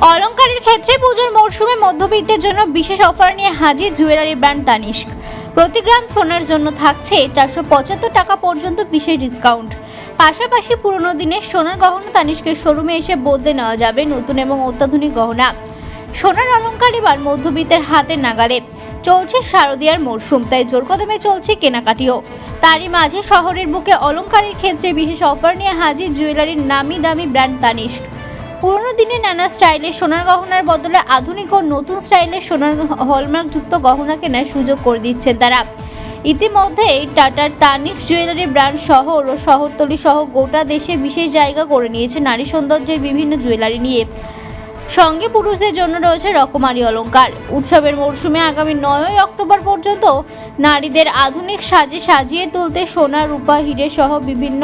অলংকারের ক্ষেত্রে পুজোর মরশুমে মধ্যবিত্তের জন্য বিশেষ অফার নিয়ে হাজির জুয়েলারি ব্র্যান্ড তানিস্ক। প্রতি গ্রাম সোনার জন্য থাকছে 475 টাকা পর্যন্ত বিশেষ ডিসকাউন্ট। পাশাপাশি পুরনো দিনের সোনার গহনা তানিস্কের শোরুমে এসে বদলে নেওয়া যাবে নতুন এবং অত্যাধুনিক গহনা। সোনার অলংকার এবার মধ্যবিত্তের হাতের নাগালে। চলছে শারদীয়ার মরশুম, তাই জোর কদমে চলছে কেনাকাটিও। তারই মাঝে শহরের বুকে অলংকারের ক্ষেত্রে বিশেষ অফার নিয়ে হাজির জুয়েলারির নামি দামি ব্র্যান্ড তানিস্ক। পুরনো দিনে নানা স্টাইলের সোনার গহনার বদলে আধুনিক ও নতুন স্টাইলের সোনার হলমার্কযুক্ত গহনা কেনার সুযোগ করে দিচ্ছে তারা। ইতিমধ্যেই টাটার তানিস্ক জুয়েলারি ব্র্যান্ড শহর ও শহরতলি সহ গোটা দেশে বিশেষ জায়গা করে নিয়েছে নারী সৌন্দর্যের বিভিন্ন জুয়েলারি নিয়ে। সঙ্গে পুরুষদের জন্য রয়েছে রকমারি অলংকার। উৎসবের মরশুমে আগামী 9 অক্টোবর পর্যন্ত নারীদের আধুনিক সাজে সাজিয়ে তুলতে সোনা, রূপা, হিরে সহ বিভিন্ন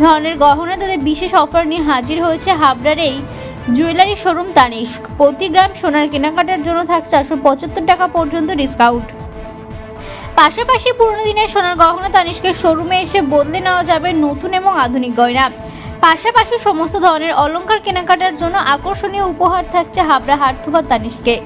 ধরনের গহনা তাদের বিশেষ অফার নিয়ে হাজির হয়েছে হাবড়ার এই জুয়েলারি শোরুম তানিস্ক। প্রতি গ্রাম সোনার কেনাকাটার জন্য থাকছে 475 টাকা পর্যন্ত ডিসকাউন্ট। পাশাপাশি পুরনো দিনের সোনার গহনা তানিস্কের শোরুমে এসে বদলে নেওয়া যাবে নতুন এবং আধুনিক গয়না। পাশাপাশি সমস্ত ধরনের অলংকার কেনাকাটার জন্য আকর্ষণীয় উপহার থাকছে হাবড়া হাটথোবা তানিস্কে।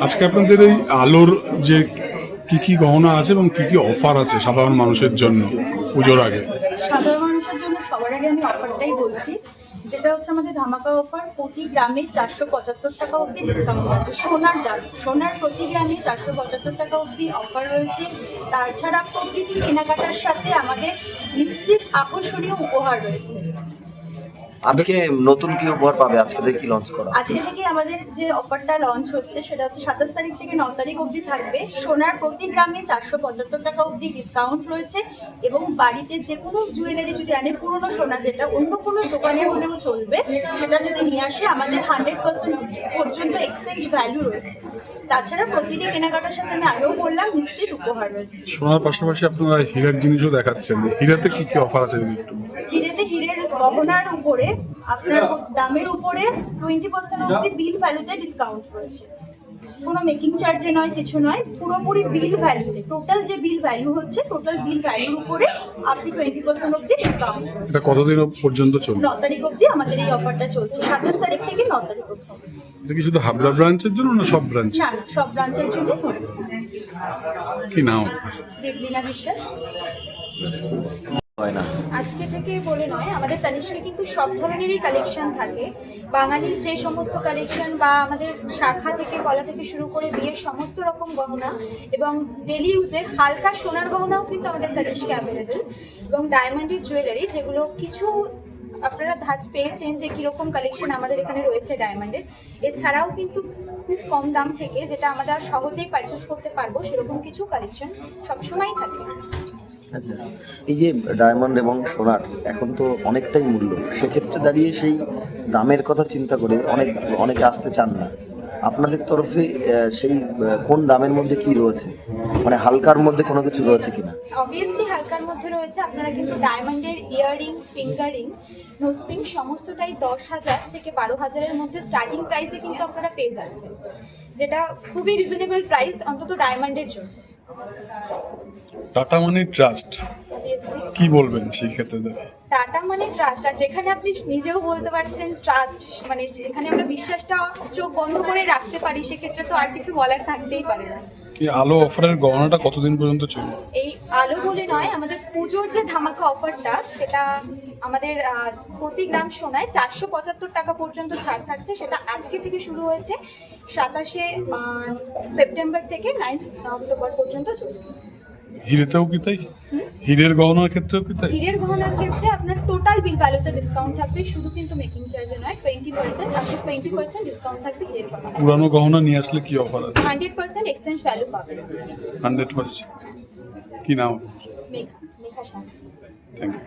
আজকে আপনাদের এই আলোর যে কি কি গহনা আছে এবং কি কি অফার আছে সাধারণ মানুষের জন্য পুজোর আগে? সাধারণ মানুষের জন্য সবার আগে আমি অফারটাই বলছি, যেটা হচ্ছে আমাদের ধামাকা অফার। প্রতি গ্রামে 475 টাকা অবধি ডিসকাউন্ট আছে। সোনার প্রতি গ্রামে 475 টাকা অবধি অফার রয়েছে। তাছাড়া প্রতিটি কেনাকাটার সাথে আমাদের নিশ্চিত আকর্ষণীয় উপহার রয়েছে। আজকে নতুন কি উপহার পাবে? আজকে থেকে কি লঞ্চ করা? আজকে থেকে আমাদের যে অফারটা লঞ্চ হচ্ছে সেটা হচ্ছে 27 তারিখ থেকে 9 তারিখ অবধি থাকবে। সোনার প্রতি গ্রামে 475 টাকা অবধি ডিসকাউন্ট রয়েছে এবং বাড়িতে যে কোনো জুয়েলারি যদি আনে, পুরনো সোনা যেটা অন্য কোনো দোকানে হলেও চলবে, সেটা যদি নিয়ে আসে আমাদের 100% পর্যন্ত এক্সচেঞ্জ ভ্যালু রয়েছে। তাছাড়া প্রতিটি কেনাকাটার সাথে আমি আগেও বললাম নিশ্চিত উপহার রয়েছে। সোনার পাশাপাশি আপনারা হীরার জিনিসও দেখাচ্ছেন, হীরাতে কি কি অফার আছে যদি একটু? হীরের গহনার উপরে আপনার দামের উপরে 20% অবধি বিল ভ্যালুতে ডিসকাউন্ট রয়েছে। কোনো মেকিং চার্জে নয়, কিছু নয়, পুরোপুরি বিল ভ্যালুতে। টোটাল যে বিল ভ্যালু হচ্ছে, টোটাল বিল ভ্যালুর উপরে আপনি 20% অবধি ডিসকাউন্ট। এটা কতদিন পর্যন্ত চলবে? 9 তারিখ অবধি আমাদের এই অফারটা চলছে, 27 তারিখ থেকে 9 তারিখ অবধি। এটা কি শুধু হাবড়া ব্রাঞ্চের জন্য না সব ব্রাঞ্চ? না না, সব ব্রাঞ্চের জন্য হচ্ছে। কি নাম আপনার? দেবলীনা বিশ্বাস। হয় না। আজকে থেকে বলে নয়, আমাদের তানিষ্কে কিন্তু সব ধরনেরই কালেকশন থাকে। বাঙালির যে সমস্ত কালেকশন বা আমাদের শাখা থেকে কলা থেকে শুরু করে বিয়ের সমস্ত রকম গহনা এবং ডেলি ইউজের হালকা সোনার গহনাও কিন্তু আমাদের তানিষ্কে অ্যাভেলেবেল, এবং ডায়মন্ডের জুয়েলারি, যেগুলো কিছু আপনারা ধাঁচ পেয়েছেন যে কীরকম কালেকশন আমাদের এখানে রয়েছে ডায়মন্ডের। এছাড়াও কিন্তু খুব কম দাম থেকে, যেটা আমরা সহজেই পারচেস করতে পারবো, সেরকম কিছু কালেকশন সবসময়ই থাকে। আচ্ছা, এই যে ডায়মন্ড এবং সোনার এখন তো অনেকটাই মূল্য, সেক্ষেত্রে দাঁড়িয়ে সেই দামের কথা চিন্তা করে অনেকে আসতে চান না। আপনাদের তরফে সেই কোন দামের মধ্যে কি রয়েছে, মানে হালকার মধ্যে কোনো কিছু রয়েছে কিনা? অবভিয়াসলি হালকার মধ্যে রয়েছে। আপনারা কিন্তু ডায়মন্ডের ইয়াররিং, ফিঙ্গারিং, নোজপিন সমস্তটাই 10,000 থেকে 12,000-এর মধ্যে স্টার্টিং প্রাইসে কিন্তু আপনারা পেয়ে যাচ্ছেন, যেটা খুবই রিজনেবল প্রাইস অন্তত ডায়মন্ডের জন্য। টাটা মানি ট্রাস্ট, Obviously, কি বলবেন সেই ক্ষেত্রে দাঁড়িয়ে? টাটা মানে ট্রাস্ট, আর যেখানে আপনি নিজেও বলতে পারছেন ট্রাস্ট, মানে এখানে আমরা বিশ্বাসটা চোখ বন্ধ করে রাখতে পারি, সেক্ষেত্রে তো আর কিছু বলার থাকতেই পারে না। কি আলো অফারের গহনাটা কতদিন পর্যন্ত চলবে? এই আলো বলে নয়, আমাদের পুজোর যে ধামাকা অফারটা, সেটা আমাদের প্রতি গ্রাম সোনায় 475 টাকা পর্যন্ত ছাড় থাকছে। সেটা আজকে থেকে শুরু হয়েছে, 27শে সেপ্টেম্বর থেকে 9 অক্টোবর পর্যন্ত চলবে। হিরেতেও কি তাই? হীরের গহনার ক্ষেত্রেও কি তাই? হীরের গহনার ক্ষেত্রে আপনার টোটাল বিল ভ্যালুতে ডিসকাউন্ট থাকবে, শুধু কিন্তু মেকিং চার্জে নয়। 20% আপনি 20% ডিসকাউন্ট থাকবে হীরের গহনা। পুরানো গহনা নিয়ে আসলে কি অফার আছে? 100% এক্সচেঞ্জ ভ্যালু পাবেন। 100%। কি নাম? মেঘা শাহ। Thank you.